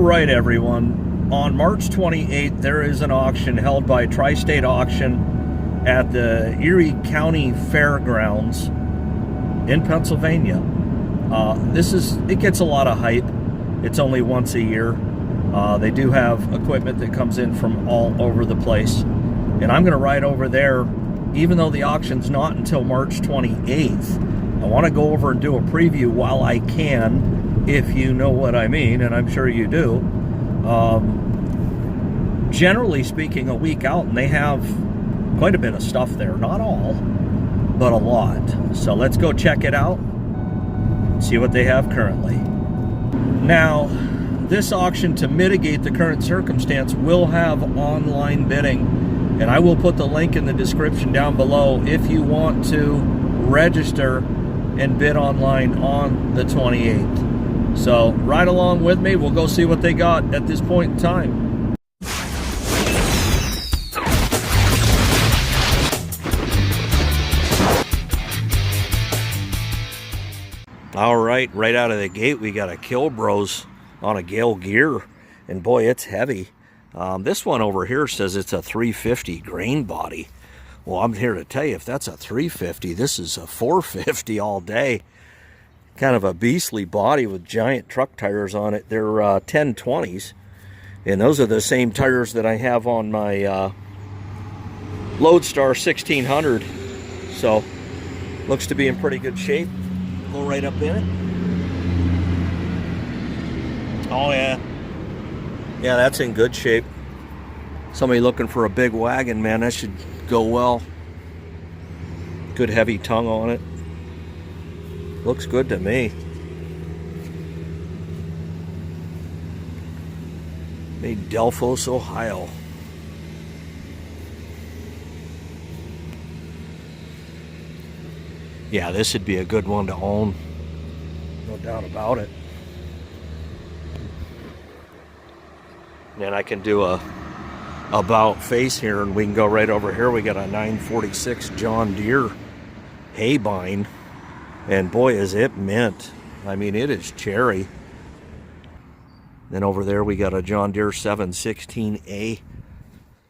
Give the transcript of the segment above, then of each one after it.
right, everyone. On March 28th, there is an auction held by Tristate Auction at the Erie County Fairgrounds in Pennsylvania. It gets a lot of hype. It's only once a year. They do have equipment that comes in from all over the place. And I'm going to ride over there, even though the auction's not until March 28th. I want to go over and do a preview while I can, if you know what I mean, and I'm sure you do. Generally speaking, a week out, and they have quite a bit of stuff there. Not all, but a lot. So let's go check it out, see what they have currently. Now, this auction, to mitigate the current circumstance, will have online bidding, and I will put the link in the description down below if you want to register and bid online on the 28th. So ride along with me. We'll go see what they got at this point in time. All right out of the gate, we got a Kill Bros on a Gale Gear, and boy, it's heavy. This one over here says it's a 350 grain body. Well, I'm here to tell you, if that's a 350, this is a 450 all day. Kind of a beastly body with giant truck tires on it. They're 1020s, and those are the same tires that I have on my Lodestar 1600. So, looks to be in pretty good shape. Go right up in it. Oh yeah. Yeah, that's in good shape. Somebody looking for a big wagon, man, that should go well. Good heavy tongue on it. Looks good to me. Made Delphos, Ohio. Yeah, this would be a good one to own. No doubt about it. And I can do a about face here, and we can go right over here. We got a 946 John Deere hay bind, and boy, is it mint. I mean, it is cherry. Then over there we got a John Deere 716A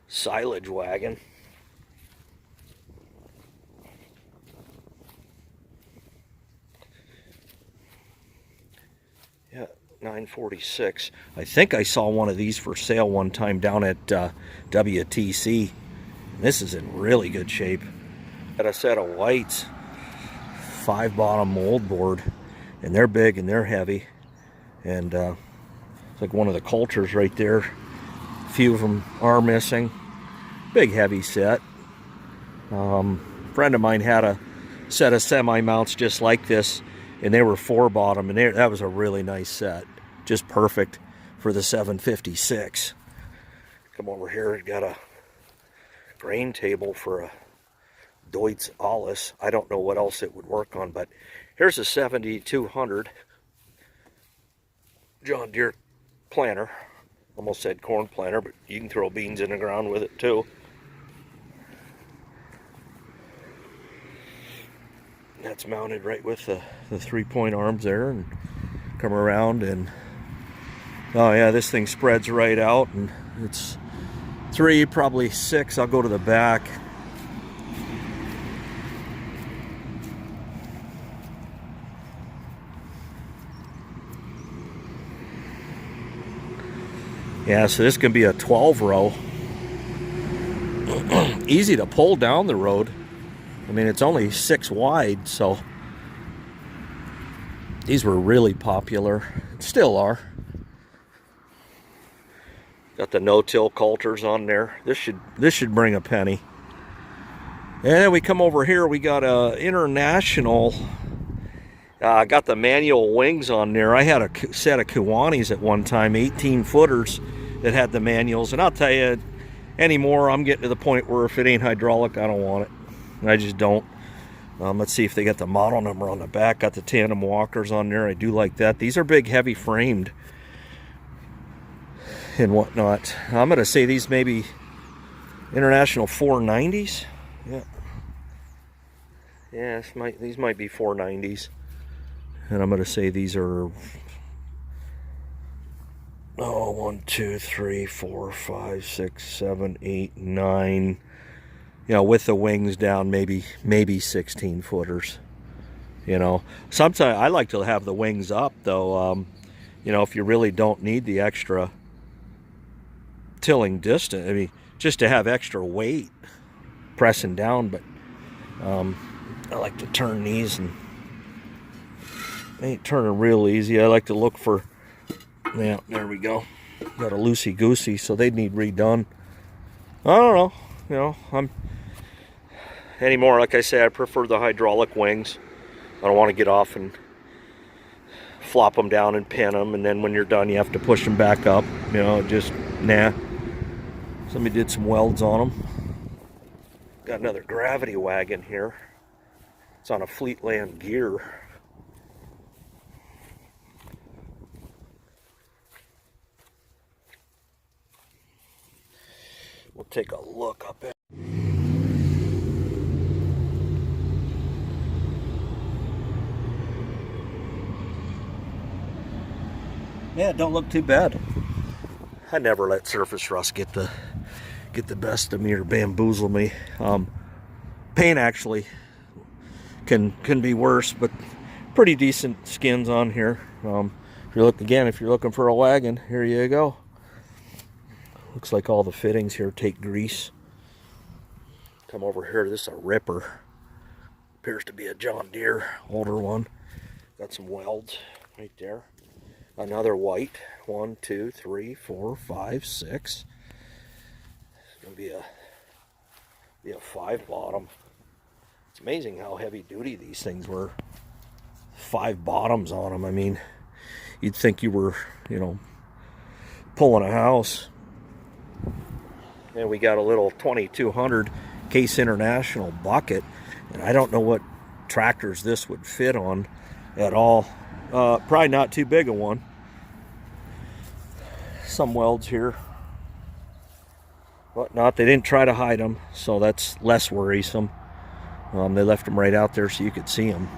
silage wagon. Yeah, 946. I think I saw one of these for sale one time down at WTC. This is in really good shape. Got a set of whites, 5-bottom mold board, and they're big and they're heavy. And it's like one of the Coulters right there. A few of them are missing. Big heavy set. Friend of mine had a set of semi-mounts just like this, and they were 4-bottom, and that was a really nice set. Just perfect for the 756. Come over here, it got a grain table for a Deutz Alles. I don't know what else it would work on, but here's a 7200 John Deere planter. Almost said Cornplanter, but you can throw beans in the ground with it too. That's mounted right with the 3-point arms there, and come around, and oh yeah, this thing spreads right out, and it's 3, probably 6. I'll go to the back. Yeah, so this can be a 12-row. Easy to pull down the road. I mean, it's only 6 wide, so these were really popular. Still are. Got the no-till Coulters on there. This should bring a penny. And then we come over here. We got a International. Got the manual wings on there. I had a set of Kiwanis at one time, 18-footers that had the manuals. And I'll tell you, anymore, I'm getting to the point where if it ain't hydraulic, I don't want it. I just don't. Let's see if they got the model number on the back. Got the tandem walkers on there. I do like that. These are big, heavy framed and whatnot. I'm going to say these may be International 490s. Yeah. Yeah, these might be 490s. And I'm going to say these are, 1, 2, 3, 4, 5, 6, 7, 8, 9. You know, with the wings down, maybe 16 footers. You know, sometimes I like to have the wings up, though. You know, if you really don't need the extra tilling distance, I mean, just to have extra weight pressing down. But I like to turn these, and they ain't turning real easy. I like to look for, yeah, there we go. Got a loosey-goosey, so they need redone. I don't know, you know, anymore, like I say, I prefer the hydraulic wings. I don't want to get off and flop them down and pin them, and then when you're done you have to push them back up. You know, just nah. Somebody did some welds on them. Got another gravity wagon here. It's on a Fleetland gear. We'll take a look up at. Yeah, it don't look too bad. I never let surface rust get the best of me or bamboozle me. Paint actually can be worse, but pretty decent skins on here. If you're looking for a wagon, here you go. Looks like all the fittings here take grease. Come over here. This is a ripper. Appears to be a John Deere, older one. Got some welds right there. Another white. 1, 2, 3, 4, 5, 6. It's gonna be a 5 bottom. It's amazing how heavy duty these things were. 5 bottoms on them. I mean, you'd think you were, you know, pulling a house. And we got a little 2200 Case International bucket, and I don't know what tractors this would fit on at all. Probably not too big a one. Some welds here, whatnot. They didn't try to hide them, so that's less worrisome. They left them right out there so you could see them.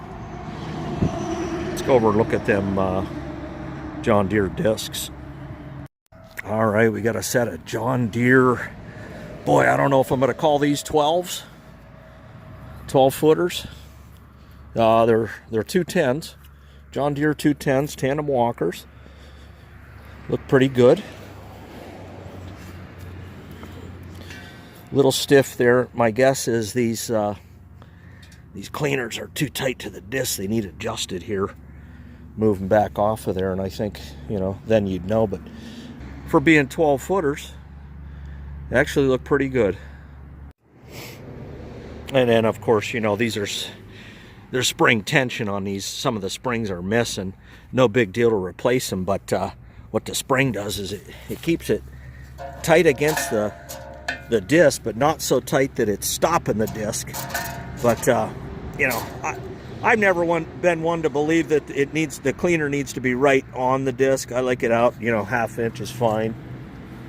Let's go over and look at them John Deere discs. All right, we got a set of John Deere. Boy, I don't know if I'm going to call these 12s. 12 footers. They're 210s. John Deere 210s, tandem walkers. Look pretty good. Little stiff there. My guess is these cleaners are too tight to the disc. They need adjusted here. Move them back off of there, and I think, you know, then you'd know. But for being 12 footers, they actually look pretty good. And then, of course, you know, there's spring tension on these. Some of the springs are missing. No big deal to replace them, but what the spring does is it keeps it tight against the disc, but not so tight that it's stopping the disc. But you know, I've never been one to believe that the cleaner needs to be right on the disc. I like it out, you know, 1/2 inch is fine,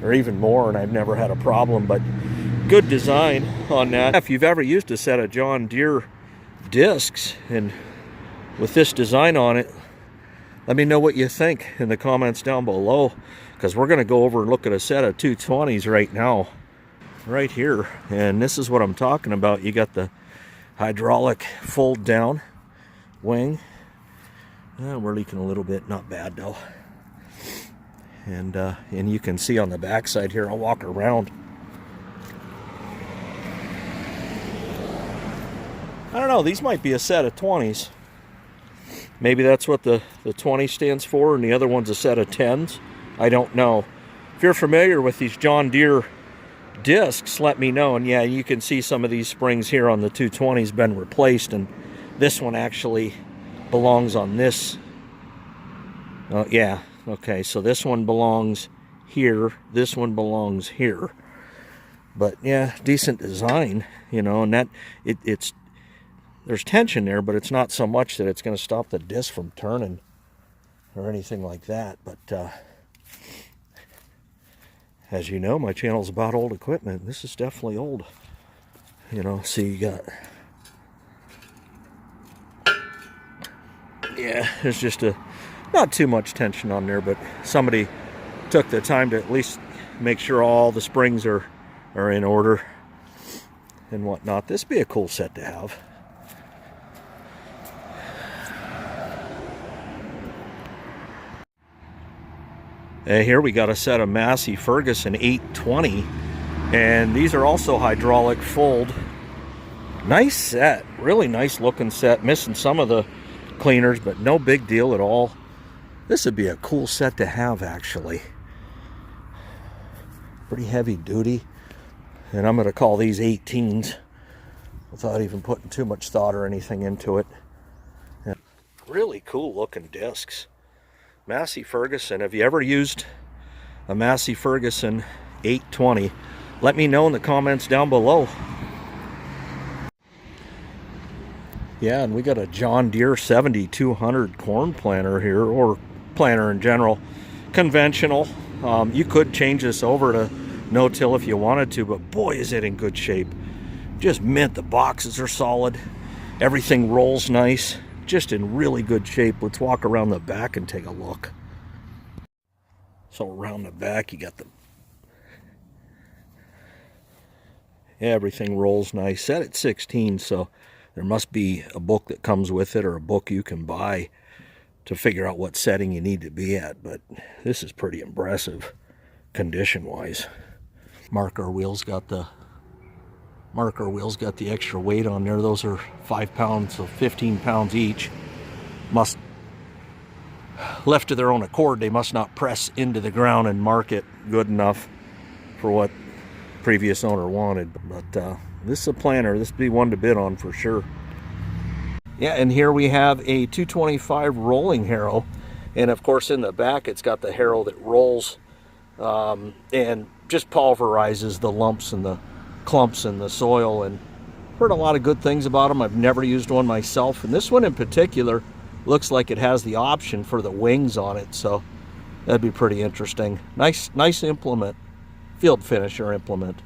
or even more, and I've never had a problem. But good design on that. If you've ever used a set of John Deere discs and with this design on it, let me know what you think in the comments down below, because we're going to go over and look at a set of 220s right now, right here. And this is what I'm talking about. You got the hydraulic fold down wing. We're leaking a little bit, not bad though. And you can see on the back side here, I'll walk around. I don't know, these might be a set of 20s. Maybe that's what the 20 stands for, and the other one's a set of 10s. I don't know. If you're familiar with these John Deere discs, let me know. And yeah, you can see some of these springs here on the 220s been replaced, and this one actually belongs on this. Yeah, okay, so this one belongs here, this one belongs here. But yeah, decent design, you know, and that it's there's tension there, but it's not so much that it's going to stop the disc from turning or anything like that. But as you know, my channel's about old equipment. This is definitely old. You know, see, you got, yeah, there's just not too much tension on there, but somebody took the time to at least make sure all the springs are in order and whatnot. This would be a cool set to have. Here we got a set of Massey Ferguson 820, and these are also hydraulic fold. Nice set, really nice looking set. Missing some of the cleaners, but no big deal at all. This would be a cool set to have, actually. Pretty heavy duty, and I'm going to call these 18s without even putting too much thought or anything into it. And really cool looking discs. Massey Ferguson. Have you ever used a Massey Ferguson 820? Let me know in the comments down below. Yeah, and we got a John Deere 7200 corn planter here, or planter in general. Conventional. You could change this over to no-till if you wanted to, but boy is it in good shape. Just mint. The boxes are solid. Everything rolls nice. Just in really good shape. Let's walk around the back and take a look. So around the back you got everything rolls nice. Set at 16, so there must be a book that comes with it, or a book you can buy to figure out what setting you need to be at. But this is pretty impressive condition wise. Marker wheels got the extra weight on there. Those are 5 pounds, so 15 pounds each. Left to their own accord, they must not press into the ground and mark it good enough for what previous owner wanted. But this is a planter. This would be one to bid on for sure. Yeah, and here we have a 225 Rolling Harrow, and of course in the back it's got the harrow that rolls and just pulverizes the lumps and the clumps in the soil. And heard a lot of good things about them. I've never used one myself, and this one in particular looks like it has the option for the wings on it, so that'd be pretty interesting. Nice implement, field finisher implement.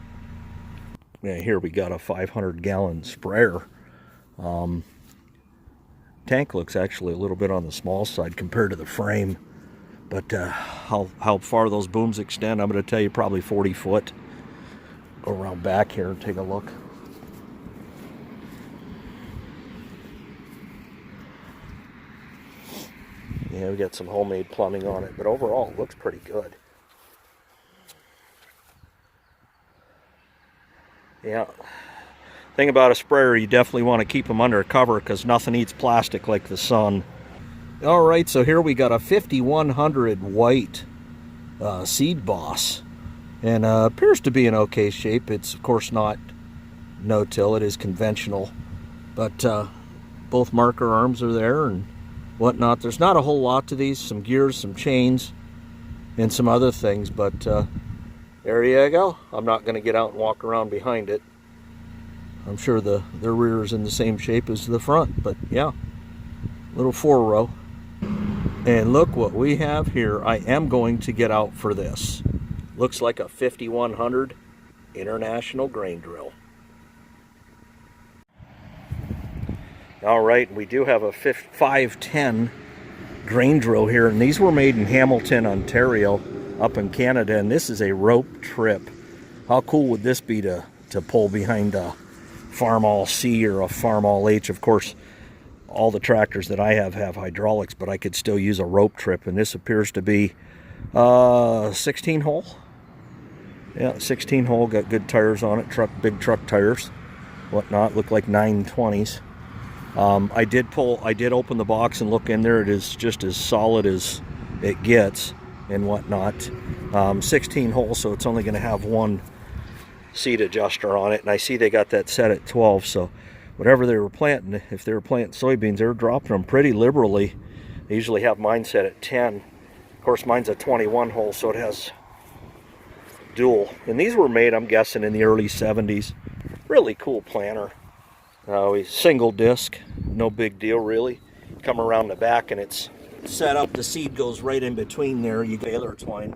Yeah, here we got a 500-gallon sprayer. Tank looks actually a little bit on the small side compared to the frame, but how far those booms extend, I'm going to tell you probably 40 foot. Go around back here and take a look. Yeah, we got some homemade plumbing on it, but overall it looks pretty good. Yeah. Thing about a sprayer, you definitely want to keep them under cover because nothing eats plastic like the sun. All right, so here we got a 5100 white Seed Boss, and appears to be in okay shape. It's of course not no-till, it is conventional, but both marker arms are there and whatnot. There's not a whole lot to these, some gears, some chains, and some other things, but there you go. I'm not going to get out and walk around behind it. I'm sure the rear is in the same shape as the front, but yeah, little 4-row. And look what we have here. I am going to get out for this. Looks like a 5100 International grain drill. All right, we do have a 510 grain drill here, and these were made in Hamilton, Ontario, up in Canada, and this is a rope trip. How cool would this be to pull behind a Farmall C or a Farmall H? Of course, all the tractors that I have hydraulics, but I could still use a rope trip, and this appears to be 16 hole. Yeah, 16 hole, got good tires on it, big truck tires, whatnot, look like 920s. I did open the box and look in there. It is just as solid as it gets and whatnot. 16 hole, so it's only going to have one seat adjuster on it, and I see they got that set at 12, so whatever they were planting, if they were planting soybeans, they were dropping them pretty liberally. They usually have mine set at 10. Of course, mine's a 21 hole, so it has dual. And these were made, I'm guessing, in the early 70s. Really cool planter. Single disc, no big deal really. Come around the back and it's set up, the seed goes right in between there. You baler twine.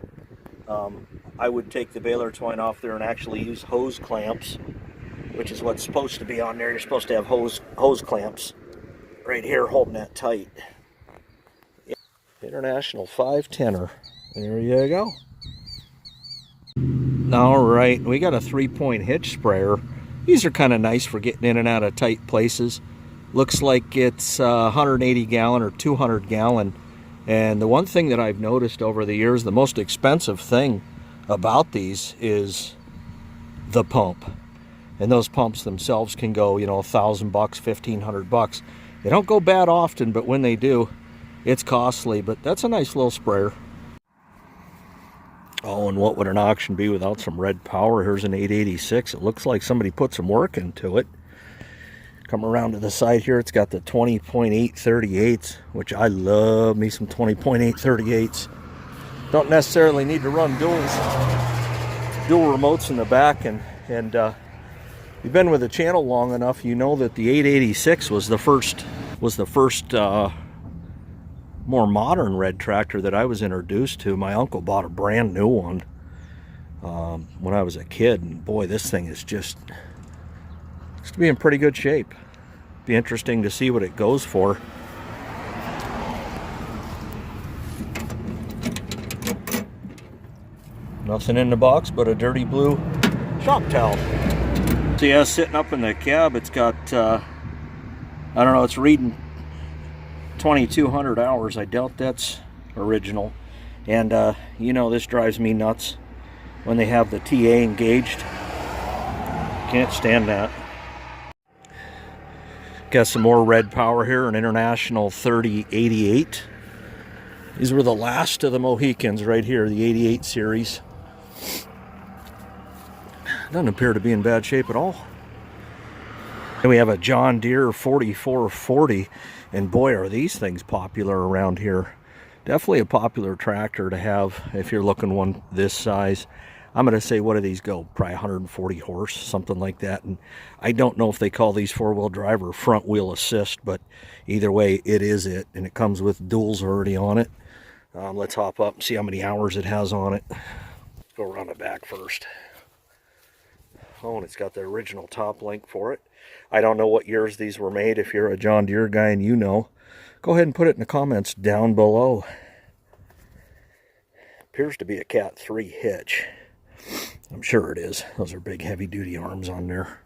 I would take the baler twine off there and actually use hose clamps, which is what's supposed to be on there. You're supposed to have hose clamps right here holding that tight. International 510er. There you go. All right, we got a 3-point Hitch sprayer. These are kind of nice for getting in and out of tight places. Looks like it's 180 gallon or 200 gallon. And the one thing that I've noticed over the years, the most expensive thing about these is the pump. And those pumps themselves can go, you know, $1,000, $1,500. They don't go bad often, but when they do, it's costly. But that's a nice little sprayer. Oh, and what would an auction be without some red power? Here's an 886. It looks like somebody put some work into it. Come around to the side here, it's got the 20.838s, which I love me some 20.838s. Don't necessarily need to run dual remotes in the back, and you've been with the channel long enough, you know that the 886 was the first more modern red tractor that I was introduced to. My uncle bought a brand new one when I was a kid, and boy, this thing is just looks to be in pretty good shape. Be interesting to see what it goes for. Nothing in the box but a dirty blue shop towel. So yeah, sitting up in the cab, it's got I don't know, it's reading 2,200 hours. I doubt that's original. And you know, this drives me nuts when they have the TA engaged. Can't stand that. Got some more red power here, an International 3088. These were the last of the Mohicans right here, the 88 series. Doesn't appear to be in bad shape at all. Then we have a John Deere 4440, and boy, are these things popular around here. Definitely a popular tractor to have if you're looking one this size. I'm going to say, what do these go? Probably 140 horse, something like that. And I don't know if they call these four-wheel drive or front-wheel assist, but either way, it is it. And it comes with duals already on it. Let's hop up and see how many hours it has on it. Let's go around the back first. Oh, and it's got the original top link for it. I don't know what years these were made. If you're a John Deere guy and you know, go ahead and put it in the comments down below. Appears to be a Cat 3 hitch. I'm sure it is. Those are big heavy-duty arms on there.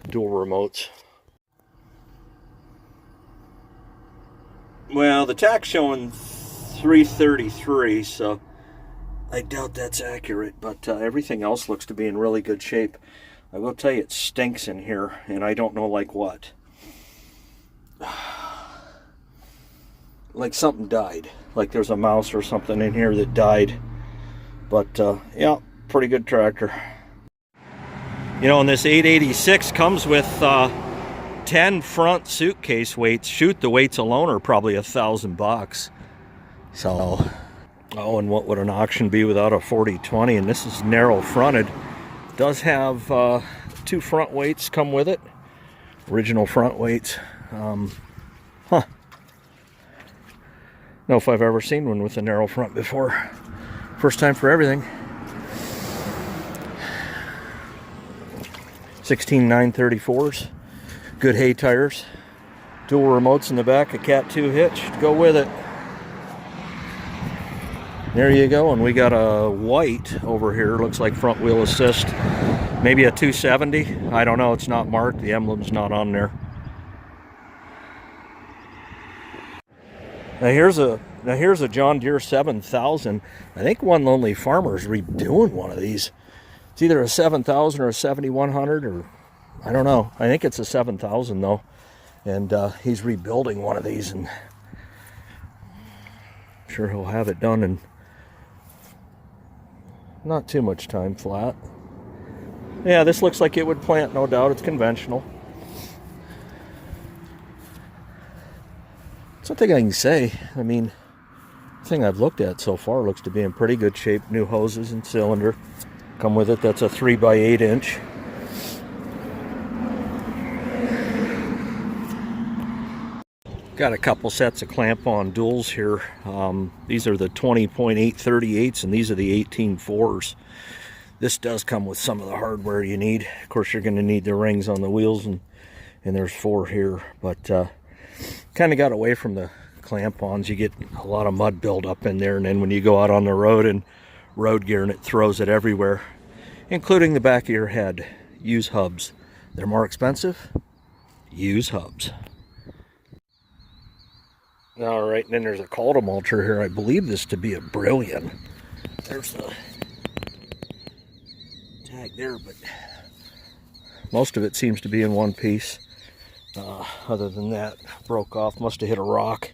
Dual remotes. Well, the tach's showing 333, so I doubt that's accurate, but everything else looks to be in really good shape. I will tell you, it stinks in here, and I don't know like what. Like something died. Like there's a mouse or something in here that died. But yeah, pretty good tractor. You know, and this 886 comes with 10 front suitcase weights. Shoot, the weights alone are probably $1,000. So, oh, and what would an auction be without a 4020? And this is narrow fronted. It does have 2 front weights come with it. Original front weights. Know if I've ever seen one with a narrow front before. First time for everything. 16 934s. Good hay tires. Dual remotes in the back. A Cat 2 hitch to go with it. There you go. And we got a white over here. Looks like front wheel assist. Maybe a 270. I don't know. It's not marked. The emblem's not on there. Now here's a John Deere 7000. I think One Lonely Farmer is redoing one of these. It's either a 7000 or a 7100, or I don't know. I think it's a 7000 though, and he's rebuilding one of these, and I'm sure he'll have it done in not too much time flat. Yeah, this looks like it would plant, no doubt. It's conventional. Something I can say, I mean, the thing I've looked at so far looks to be in pretty good shape. New hoses and cylinder come with it. That's a 3x8 inch. Got a couple sets of clamp-on duals here. These are the 20.838s, and these are the 18.4s. This does come with some of the hardware you need. Of course, you're going to need the rings on the wheels, and there's 4 here, but kind of got away from the clamp-ons. You get a lot of mud build up in there, and then when you go out on the road and road gear and it throws it everywhere, including the back of your head. Use hubs. They're more expensive. Use hubs. All right, and then there's a cultimalter here. I believe this to be a Brilliant. There's the tag there, but most of it seems to be in one piece. Other than that, broke off. Must have hit a rock,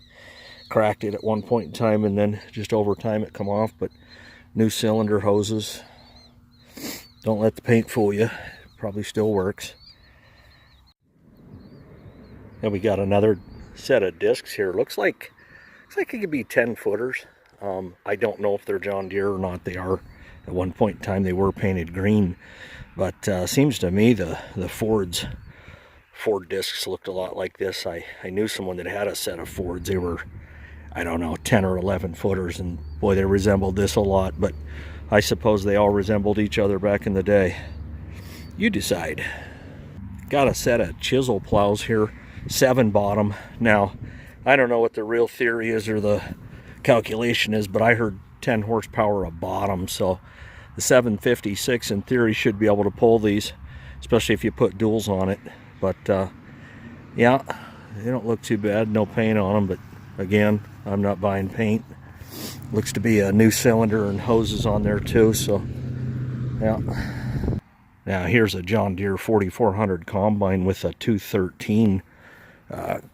cracked it at one point in time, and then just over time it come off. But new cylinder hoses. Don't let the paint fool you. Probably still works. And we got another set of discs here. Looks like it could be 10 footers. I don't know if they're John Deere or not. They are. At one point in time they were painted green, but seems to me the Ford discs looked a lot like this. I knew someone that had a set of Fords. They were, I don't know, 10 or 11 footers, and boy, they resembled this a lot. But I suppose they all resembled each other back in the day. You decide. Got a set of Chisel Plows here, 7 bottom. Now, I don't know what the real theory is or the calculation is, but I heard 10 horsepower a bottom, so the 756 in theory should be able to pull these, especially if you put duals on it. But yeah, they don't look too bad. No paint on them, but again, I'm not buying paint. Looks to be a new cylinder and hoses on there too, so yeah. Now here's a John Deere 4400 combine with a 213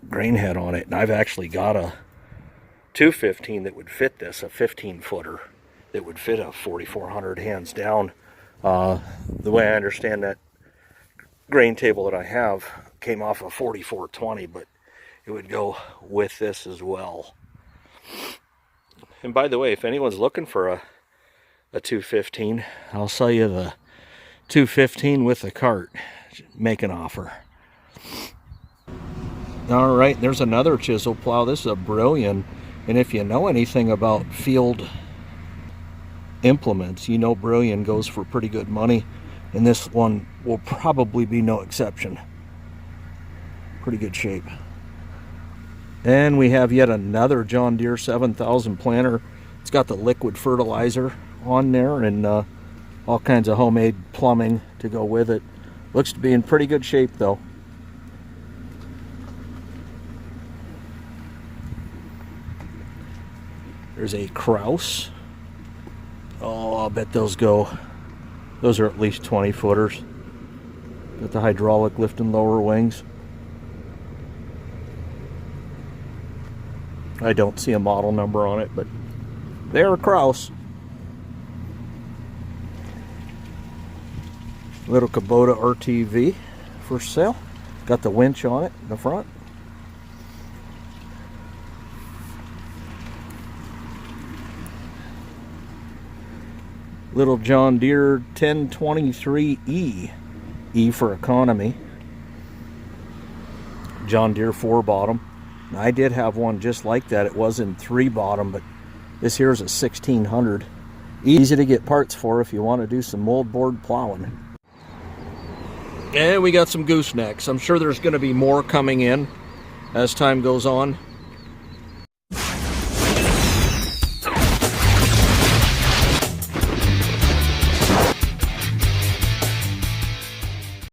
grain head on it, and I've actually got a 215 that would fit this, a 15 footer that would fit a 4400 hands down. The way I understand that grain table that I have came off a 4420, but it would go with this as well. And by the way, if anyone's looking for a 215, I'll sell you the 215 with the cart. Make an offer. All right, there's another Chisel Plow. This is a Brilliant, and if you know anything about field implements, you know Brilliant goes for pretty good money, and this one will probably be no exception. Pretty good shape. And we have yet another John Deere 7000 planter. It's got the liquid fertilizer on there and all kinds of homemade plumbing to go with it. Looks to be in pretty good shape though. There's a Kraus. Oh, I'll bet those are at least 20 footers. Got the hydraulic lift and lower wings. I don't see a model number on it, but they're a Kraus. Little Kubota RTV for sale. Got the winch on it in the front. Little John Deere 1023E. E for economy. John Deere 4 bottom. I did have one just like that. It was in 3 bottom, but this here is a 1600. Easy to get parts for if you want to do some moldboard plowing. And we got some goosenecks. I'm sure there's going to be more coming in as time goes on.